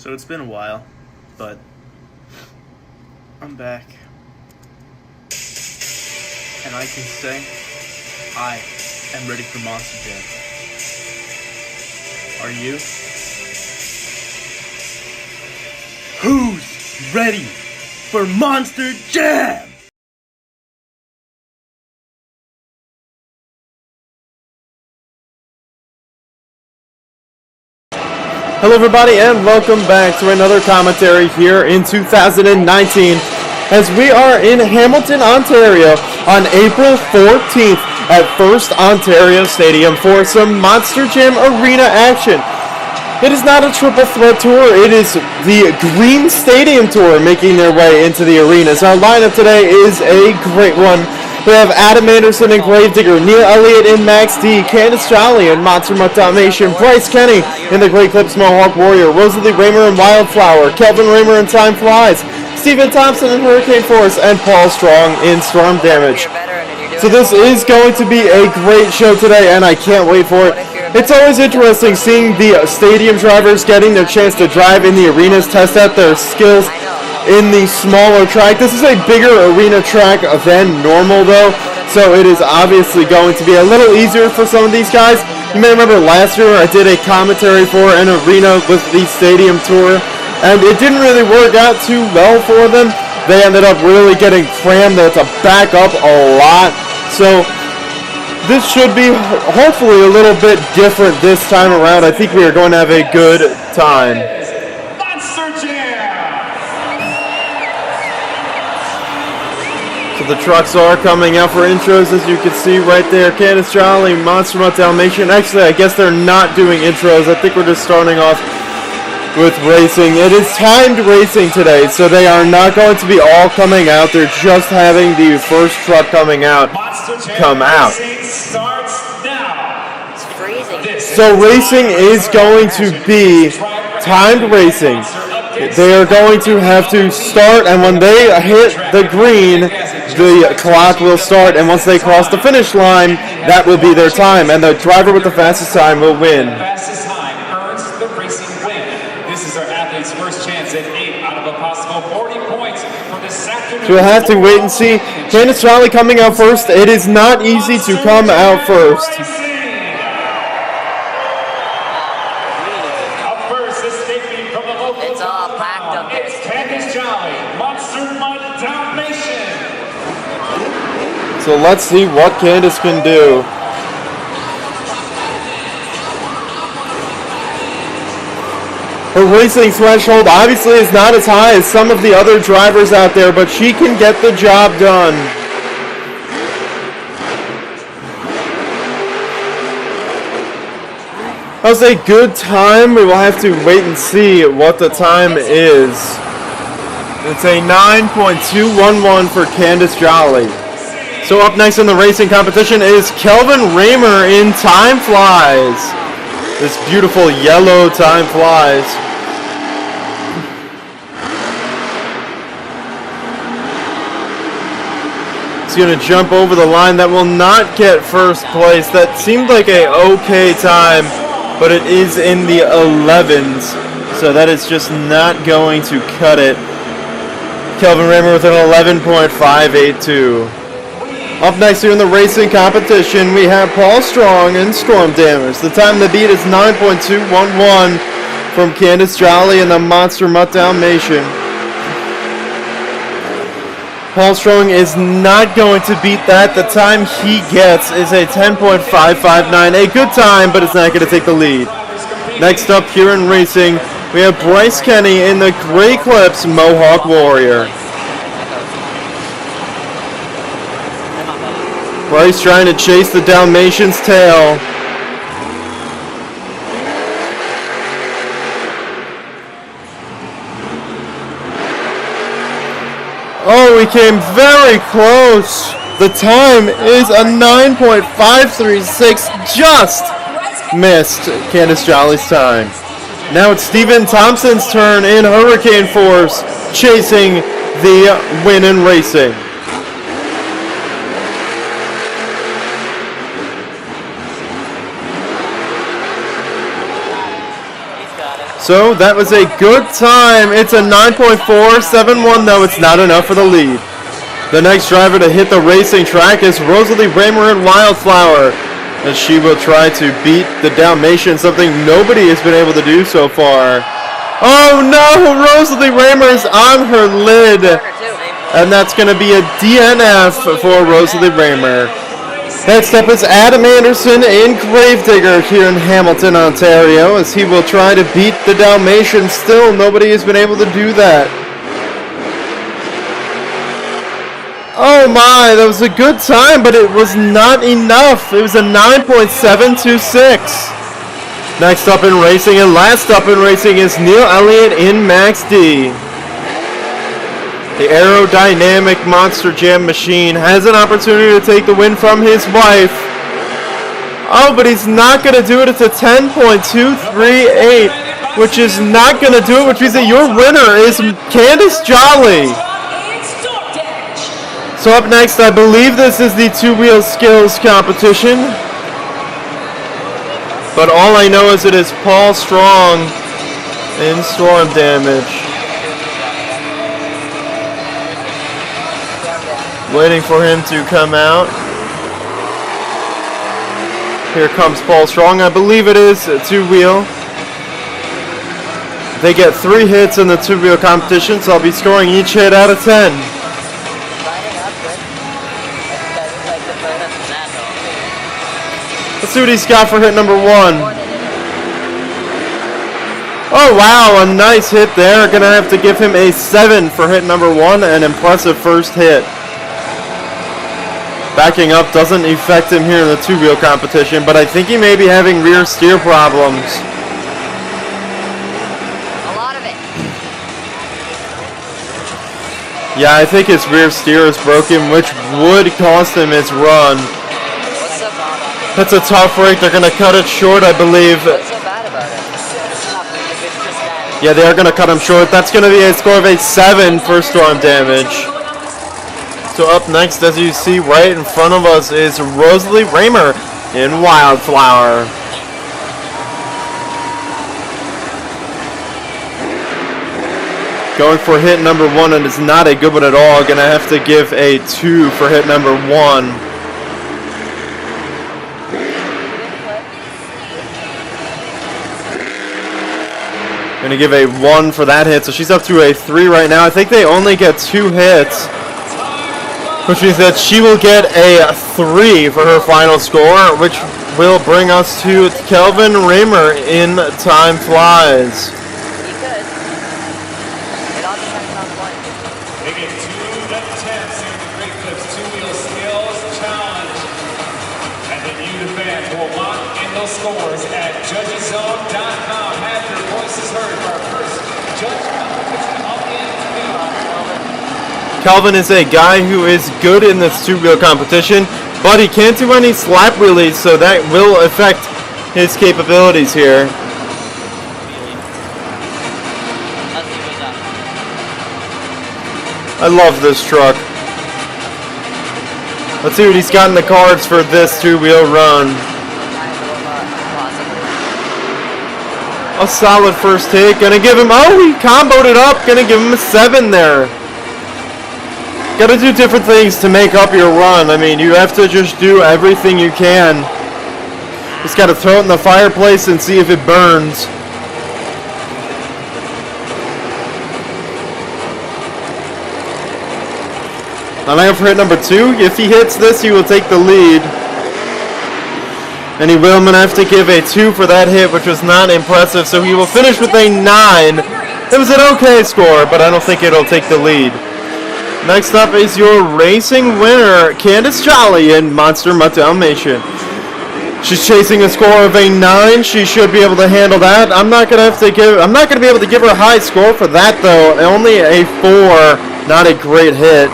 So it's been a while, but I'm back. And I can say I am ready for Monster Jam. Are you? Who's ready for Monster Jam? Hello everybody and welcome back to another commentary here in 2019 as we are in Hamilton, Ontario on April 14th at First Ontario Stadium for some Monster Jam Arena action. It is not a triple threat tour, it is the Green Stadium Tour making their way into the arenas. Our lineup today is a great one. We have Adam Anderson and Gravedigger, Neil Elliott and Max D, Candice Jolly and Monster Mutt Dalmatian, Bryce Kenny in the Great Clips Mohawk Warrior, Rosalie Raymer and Wildflower, Kelvin Raymer and Time Flies, Stephen Thompson and Hurricane Force, and Paul Strong in Storm Damage. So this is going to be a great show today, and I can't wait for it. It's always interesting seeing the stadium drivers getting their chance to drive in the arenas, test out their skills in the smaller track. This is a bigger arena track than normal though, so it is obviously going to be a little easier for some of these guys. You may remember last year I did a commentary for an arena with the stadium tour, and it didn't really work out too well for them. They ended up really getting crammed. They had to back up a lot. So this should be hopefully a little bit different this time around. I think we are going to have a good time. So the trucks are coming out for intros, as you can see right there. Candice Jolly, Monster Mutt Dalmatian. Actually, I guess they're not doing intros. I think we're just starting off with racing. It is timed racing today, so they are not going to be all coming out. They're just having the first truck coming out come out. So racing is going to be timed racing. They are going to have to start, and when they hit the green, the clock will start, and once they cross the finish line, that will be their time, and the driver with the fastest time will win. The fastest time earns the racing win. This is our athlete's first chance at 8 out of a possible 40 points for this afternoon. So we'll have to wait and see. Candice Jolly coming out first. It is not easy to come out first. Up first, this statement from the local. It's all packed up there. It's Candice Jolly, Monster Mutt Dalmatian. So let's see what Candice can do. Her racing threshold obviously is not as high as some of the other drivers out there, but she can get the job done. That was a good time. We will have to wait and see what the time is. It's a 9.211 for Candice Jolly. So up next in the racing competition is Kelvin Raymer in Time Flies. This beautiful yellow Time Flies. He's going to jump over the line. That will not get first place. That seemed like a okay time, but it is in the 11s. So that is just not going to cut it. Kelvin Raymer with an 11.582. Up next here in the racing competition, we have Paul Strong and Storm Damage. The time to beat is 9.211 from Candice Jolly and the Monster Mutt Dalmatian. Paul Strong is not going to beat that. The time he gets is a 10.559. A good time, but it's not going to take the lead. Next up here in racing, we have Bryce Kenny in the Great Clips Mohawk Warrior. Bryce trying to chase the Dalmatian's tail. Oh, we came very close. The time is a 9.536. Just missed Candice Jolly's time. Now it's Stephen Thompson's turn in Hurricane Force, chasing the win in racing. So that was a good time. It's a 9.4, 7-1 though. It's not enough for the lead. The next driver to hit the racing track is Rosalie Raymer in Wildflower, as she will try to beat the Dalmatian, something nobody has been able to do so far. Oh no, Rosalie Raymer is on her lid, and that's going to be a DNF for Rosalie Raymer. Next up is Adam Anderson in Gravedigger here in Hamilton, Ontario, as he will try to beat the Dalmatian. Still, nobody has been able to do that. Oh my, that was a good time, but it was not enough. It was a 9.726. Next up in racing and last up in racing is Neil Elliott in Max D. The aerodynamic Monster Jam machine has an opportunity to take the win from his wife. Oh, but he's not going to do it. It's a 10.238, which is not going to do it, which means that your winner is Candice Jolly. So up next, I believe this is the two-wheel skills competition. But all I know is it is Paul Strong in Storm Damage. Waiting for him to come out. Here comes Paul Strong. I believe it is a two-wheel. They get 3 hits in the two-wheel competition, so I'll be scoring each hit out of 10. Let's see what he's got for hit number 1. Oh wow, a nice hit there. Gonna have to give him a 7 for hit number 1. An impressive first hit. Backing up doesn't affect him here in the two-wheel competition, but I think he may be having rear steer problems. A lot of it. Yeah, I think his rear steer is broken, which would cost him his run. What's so bad about it? That's a tough break. They're going to cut it short, I believe. What's so bad about it? It's not if it's just that. Yeah, they are going to cut him short. That's going to be a score of a 7 for Storm Damage. So up next, as you see right in front of us, is Rosalie Raymer in Wildflower. Going for hit number 1, and it's not a good one at all. Gonna have to give a 2 for hit number 1. Gonna give a 1 for that hit, so she's up to a 3 right now. I think they only get 2 hits, which means that she will get a 3 for her final score, which will bring us to Kelvin Raymer in Time Flies. He could. It all depends on the one. They get 2 attempts in the Great Clips two-wheel skills challenge. And then you, the fans, will lock in those scores at judgeszone.com. Have your voices heard for our first judge competition of the afternoon. Calvin is a guy who is good in this two-wheel competition, but he can't do any slap wheelies, so that will affect his capabilities here. I love this truck. Let's see what he's got in the cards for this two-wheel run. A solid first hit. Gonna give him, oh, he comboed it up. Gonna give him a 7 there. Gotta do different things to make up your run. I mean, you have to just do everything you can. Just gotta throw it in the fireplace and see if it burns. And I go for hit number 2. If he hits this, he will take the lead. And he will. I'm gonna have to give a 2 for that hit, which was not impressive. So he will finish with a 9. It was an okay score, but I don't think it'll take the lead. Next up is your racing winner, Candice Jolly in Monster Dalmatian. She's chasing a score of a 9. She should be able to handle that. I'm not gonna be able to give her a high score for that though. Only a 4. Not a great hit.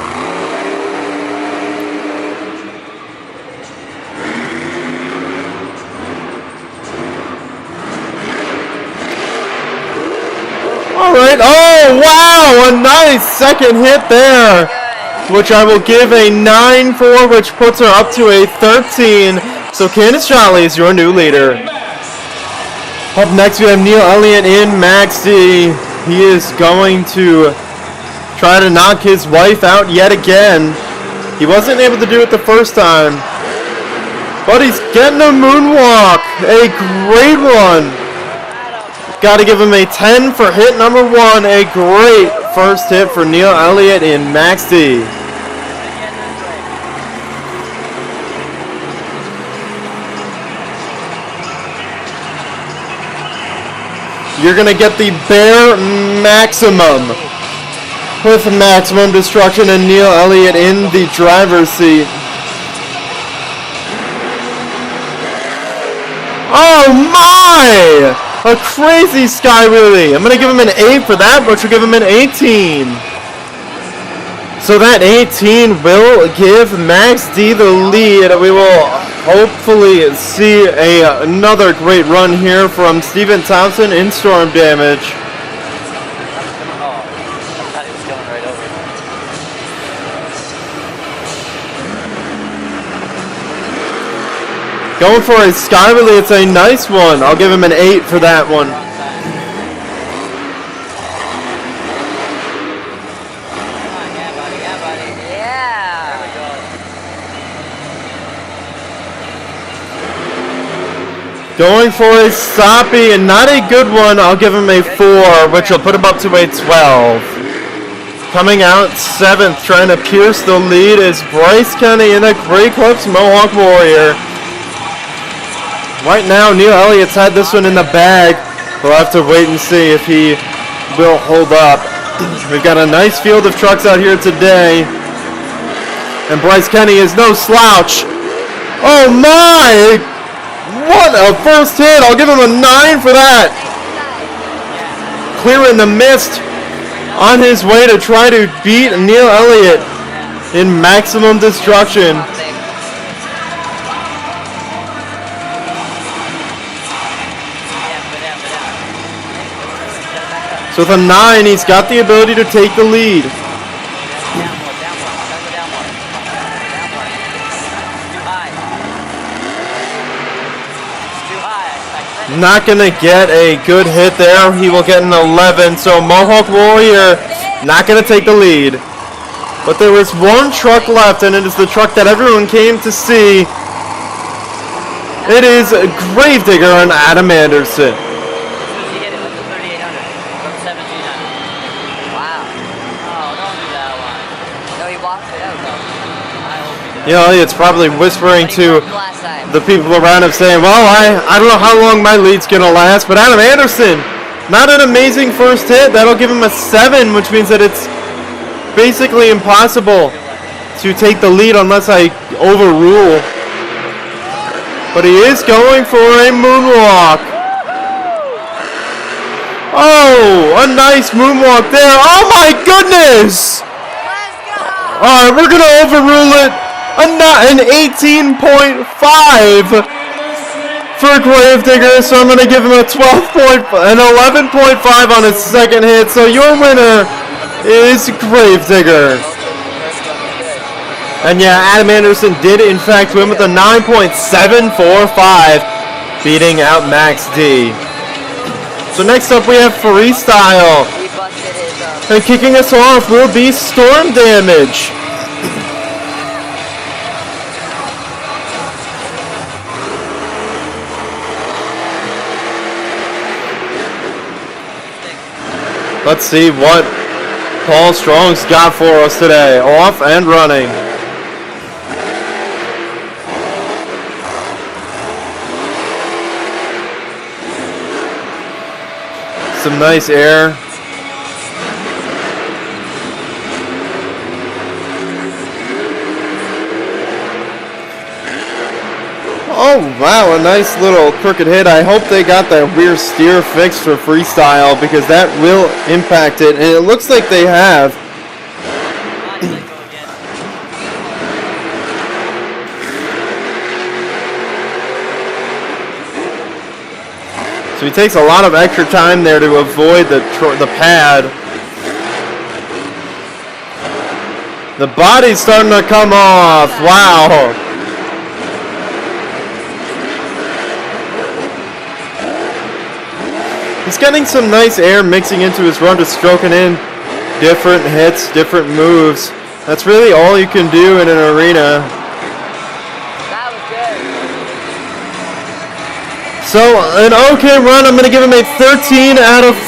Alright, oh wow, a nice second hit there, which I will give a 9 for, which puts her up to a 13. So Candice Jolly is your new leader. Up next, we have Neil Elliott in Max D. He is going to try to knock his wife out yet again. He wasn't able to do it the first time, but he's getting a moonwalk. A great one. Got to give him a 10 for hit number 1. A great first hit for Neil Elliott in Max D. You're going to get the bare maximum with maximum destruction and Neil Elliott in the driver's seat. Oh my! A crazy sky wheelie. I'm going to give him an 8 for that, which will give him an 18. So that 18 will give Max D the lead. We will hopefully see another great run here from Steven Thompson in storm damage. Oh, I thought he was going right over. Going for a sky wheelie. It's a nice one. I'll give him an 8 for that one. Going for a stoppy and not a good one. I'll give him a 4, which will put him up to a 12. Coming out 7th, trying to pierce the lead is Bryce Kenny in the Grey Clips Mohawk Warrior. Right now, Neil Elliott's had this one in the bag. We'll have to wait and see if he will hold up. We've got a nice field of trucks out here today. And Bryce Kenny is no slouch. Oh my! What a first hit! I'll give him a 9 for that. Clearing the mist on his way to try to beat Neil Elliott in maximum destruction. So with a 9, he's got the ability to take the lead. Not going to get a good hit there. He will get an 11. So Mohawk Warrior not going to take the lead. But there is one truck left, and it is the truck that everyone came to see. It is Gravedigger and Adam Anderson. You know, it's probably whispering to the people around him saying, well, I don't know how long my lead's going to last, but Adam Anderson, not an amazing first hit. That'll give him a 7, which means that it's basically impossible to take the lead unless I overrule. But he is going for a moonwalk. Oh, a nice moonwalk there. Oh my goodness! Alright, we're going to overrule it. An 18.5 for Gravedigger, so I'm going to give him a 11.5 on his second hit. So your winner is Gravedigger. And yeah, Adam Anderson did in fact win with a 9.745, beating out Max D. So next up we have Freestyle. And kicking us off will be Storm Damage. Let's see what Paul Strong's got for us today. Off and running. Some nice air. Oh wow, a nice little crooked hit. I hope they got that rear steer fixed for Freestyle because that will impact it, and it looks like they have. So he takes a lot of extra time there to avoid the pad. The body's starting to come off. Wow. He's getting some nice air mixing into his run, just stroking in different hits, different moves. That's really all you can do in an arena. That was good. So an okay run. I'm going to give him a 13 out of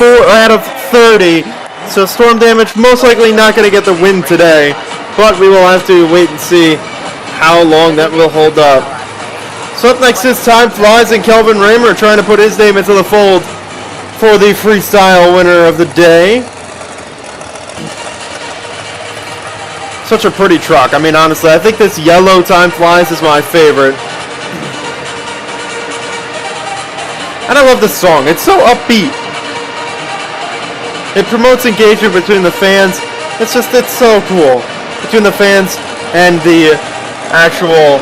30. So storm damage most likely not going to get the win today, but we will have to wait and see how long that will hold up. So up next is Time Flies and Kelvin Raymer trying to put his name into the fold for the freestyle winner of the day. Such a pretty truck. I mean, honestly, I think this yellow Time Flies is my favorite. And I love this song. It's so upbeat. It promotes engagement between the fans. It's so cool. Between the fans and the actual,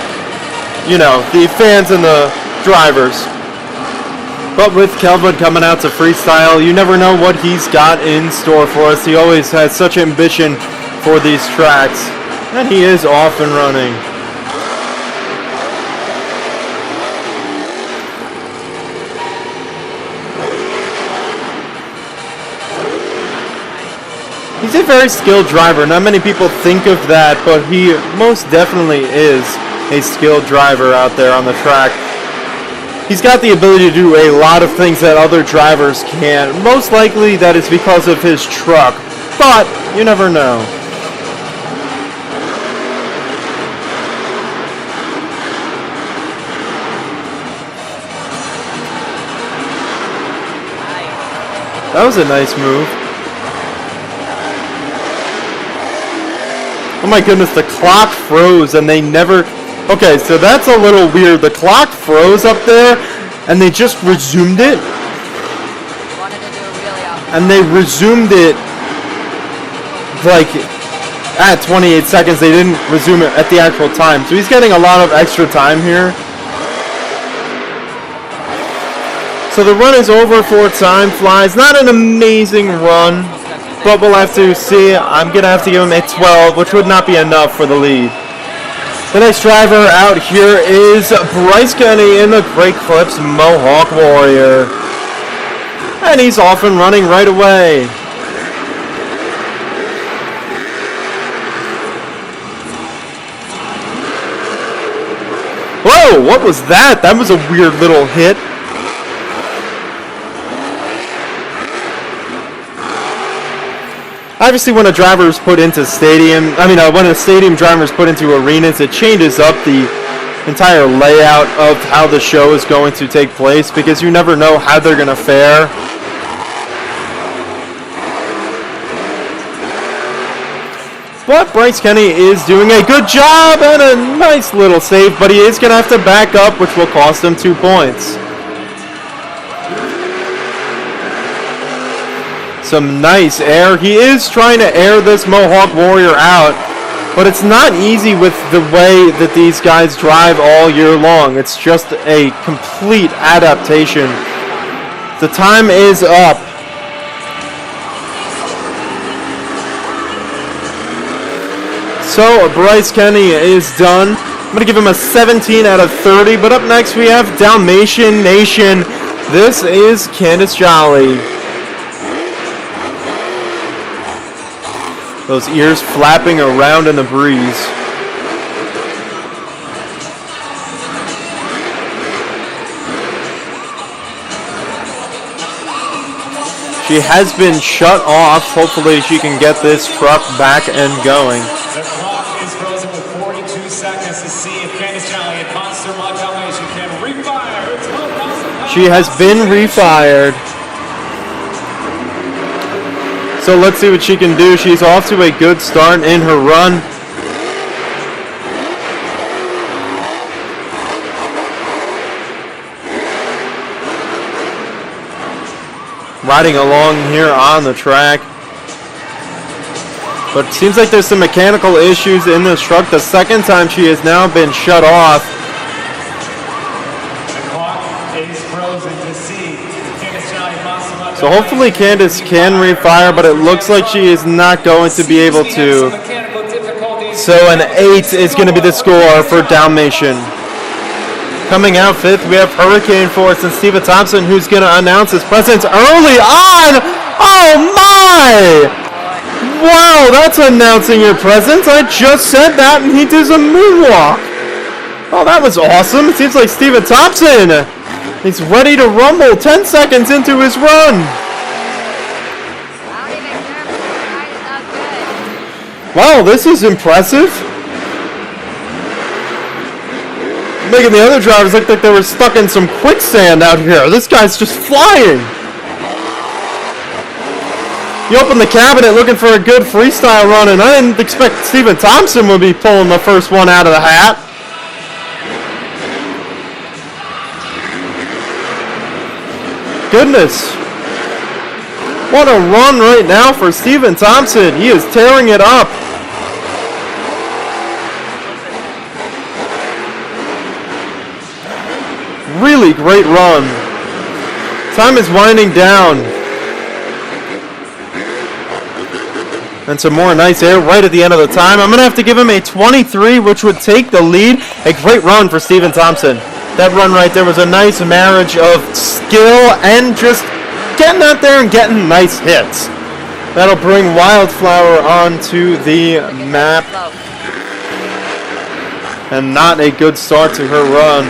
the fans and the drivers. But with Kelvin coming out to freestyle, you never know what he's got in store for us. He always has such ambition for these tracks, and he is off and running. He's a very skilled driver. Not many people think of that, but he most definitely is a skilled driver out there on the track. He's got the ability to do a lot of things that other drivers can't. Most likely that is because of his truck, but you never know. That was a nice move. Oh my goodness, the clock froze and they never... Okay, so that's a little weird. The clock froze up there and they just resumed it. And they resumed it like at 28 seconds. They didn't resume it at the actual time. So he's getting a lot of extra time here. So the run is over for Time Flies. Not an amazing run, but we'll have to see. I'm going to have to give him a 12, which would not be enough for the lead. The next driver out here is Bryce Kenny in the Great Clips Mohawk Warrior. And he's off and running right away. Whoa, what was that? That was a weird little hit. Obviously, when a driver is put into when a stadium driver is put into arenas, it changes up the entire layout of how the show is going to take place because you never know how they're going to fare. But Bryce Kenny is doing a good job and a nice little save, but he is going to have to back up, which will cost him 2 points. Some nice air. He is trying to air this Mohawk Warrior out, but it's not easy with the way that these guys drive all year long. It's just a complete adaptation. The time is up. So Bryce Kenny is done. I'm going to give him a 17 out of 30, but up next we have Dalmatian Nation. This is Candice Jolly. Those ears flapping around in the breeze. She has been shut off. Hopefully she can get this truck back and going. The clock is frozen with 42 seconds to see if Candice Jolly and Monster Mod Dalmatian can refire her 12,000. She has been refired. So let's see what she can do. She's off to a good start in her run. Riding along here on the track. But it seems like there's some mechanical issues in this truck. The second time she has now been shut off. The clock is frozen to see Candice Jolly and Monster Mod. So hopefully Candice can refire, but it looks like she is not going to be able to. So an 8 is going to be the score for Dalmatian. Coming out fifth, we have Hurricane Force and Steven Thompson, who's going to announce his presence early on. Oh my! Wow, that's announcing your presence. I just said that, and he does a moonwalk. Oh, that was awesome. It seems like Steven Thompson, he's ready to rumble 10 seconds into his run. Wow, this is impressive. Making the other drivers look like they were stuck in some quicksand out here. This guy's just flying. You open the cabinet looking for a good freestyle run, and I didn't expect Steven Thompson would be pulling the first one out of the hat. Goodness. What a run right now for Steven Thompson. He is tearing it up. Really great run. Time is winding down. And some more nice air right at the end of the time. I'm going to have to give him a 23, which would take the lead. A great run for Steven Thompson. That run right there was a nice marriage of skill and just getting out there and getting nice hits. That'll bring Wildflower onto the map. And not a good start to her run.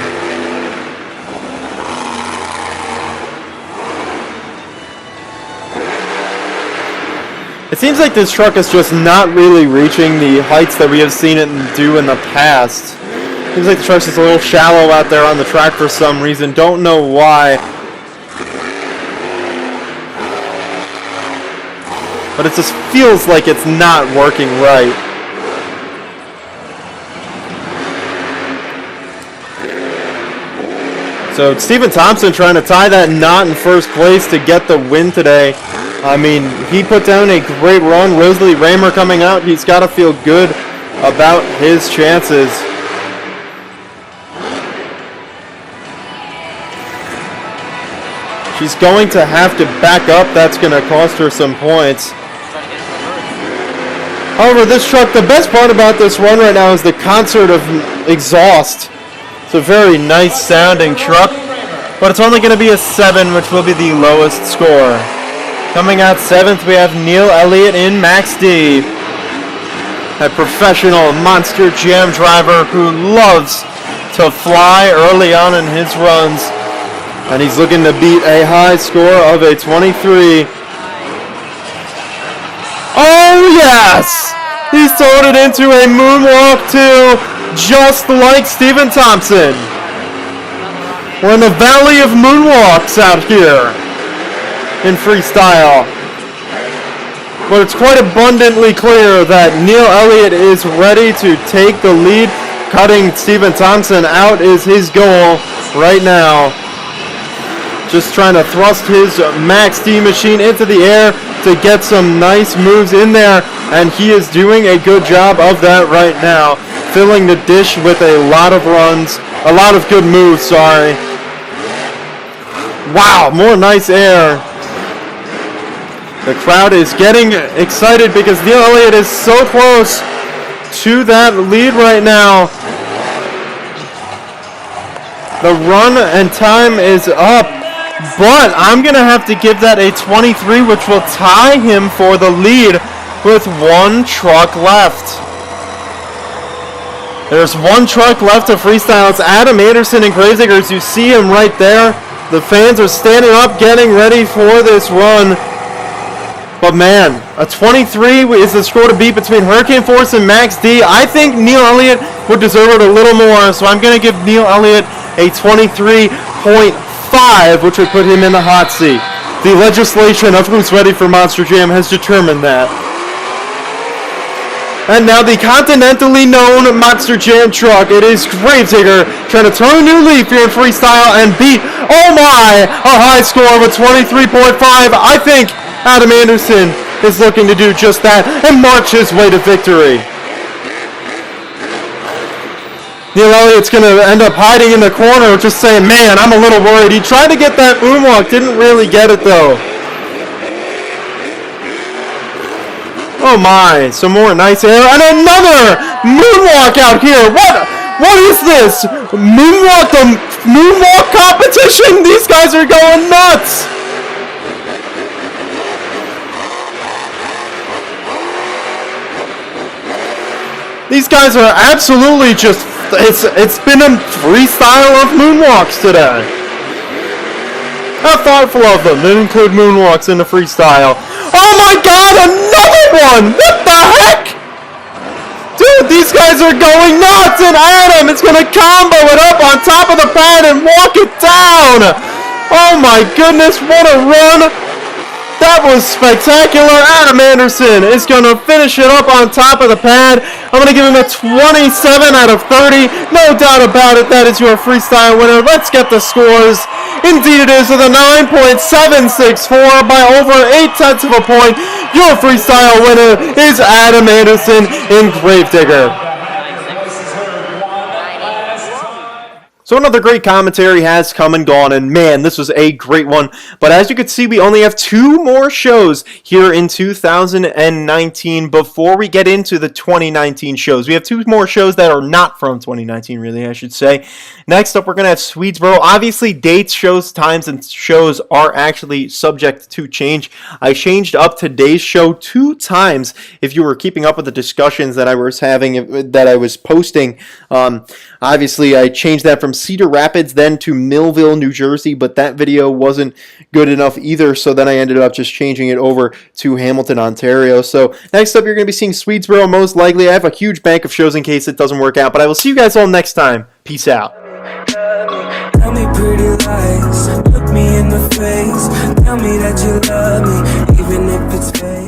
It seems like this truck is just not really reaching the heights that we have seen it do in the past. Seems like the truck's just a little shallow out there on the track for some reason. Don't know why. But it just feels like it's not working right. So Steven Thompson trying to tie that knot in first place to get the win today. I mean, he put down a great run. Rosalie Raymer coming out. He's got to feel good about his chances. She's going to have to back up. That's going to cost her some points. However, this truck, the best part about this run right now is the concert of exhaust. It's a very nice sounding truck, but it's only going to be a 7, which will be the lowest score. Coming out 7th, we have Neil Elliott in Max D. A professional Monster Jam driver who loves to fly early on in his runs. And he's looking to beat a high score of a 23. Oh yes! He's turned it into a moonwalk too, just like Steven Thompson. We're in the valley of moonwalks out here in freestyle. But it's quite abundantly clear that Neil Elliott is ready to take the lead. Cutting Steven Thompson out is his goal right now. Just trying to thrust his Max D machine into the air to get some nice moves in there, and he is doing a good job of that right now. Filling the dish with a lot of runs, a lot of good moves, sorry. Wow, more nice air. The crowd is getting excited because Neil Elliott is so close to that lead right now. The run and time is up, but I'm going to have to give that a 23, which will tie him for the lead with one truck left. There's one truck left to freestyle. It's Adam Anderson and Graziggers. You see him right there. The fans are standing up, getting ready for this run. But man, a 23 is the score to beat between Hurricane Force and Max D. I think Neil Elliott would deserve it a little more, so I'm going to give Neil Elliott a 23.5, which would put him in the hot seat. The legislation of Who's Ready for Monster Jam has determined that. And now the continentally known Monster Jam truck. It is Gravedigger trying to turn a new leaf here in freestyle and beat, oh my, a high score of a 23.5. I think Adam Anderson is looking to do just that and march his way to victory. Neil Elliott's going to end up hiding in the corner just saying, man, I'm a little worried. He tried to get that moonwalk, didn't really get it though. Oh my, some more nice air and another moonwalk out here. What is this? Moonwalk the moonwalk competition. These guys are going nuts. These guys are absolutely just, it's been a freestyle of moonwalks today. How thoughtful of them to include moonwalks in the freestyle. Oh my god, another one! What the heck? Dude, these guys are going nuts, and Adam is going to combo it up on top of the pad and walk it down. Oh my goodness, what a run. That was spectacular. Adam Anderson is going to finish it up on top of the pad. I'm going to give him a 27 out of 30. No doubt about it, that is your freestyle winner. Let's get the scores. Indeed it is, with a 9.764 by over 0.8 of a point. Your freestyle winner is Adam Anderson in Gravedigger. So another great commentary has come and gone, and man, this was a great one. But as you can see, we only have 2 more shows here in 2019 before we get into the 2019 shows. We have 2 more shows that are not from 2019, really, I should say. Next up, we're going to have Swedesboro. Obviously, dates, shows, times, and shows are actually subject to change. I changed up today's show 2 times if you were keeping up with the discussions that I was having, that I was posting. Obviously, I changed that from Cedar Rapids then to Millville, New Jersey, but that video wasn't good enough either, so then I ended up just changing it over to Hamilton, Ontario. So next up, you're going to be seeing Swedesboro most likely. I have a huge bank of shows in case it doesn't work out, but I will see you guys all next time. Peace out. Tell me pretty lies, look me in the face, tell me that you love me, even if it's fake.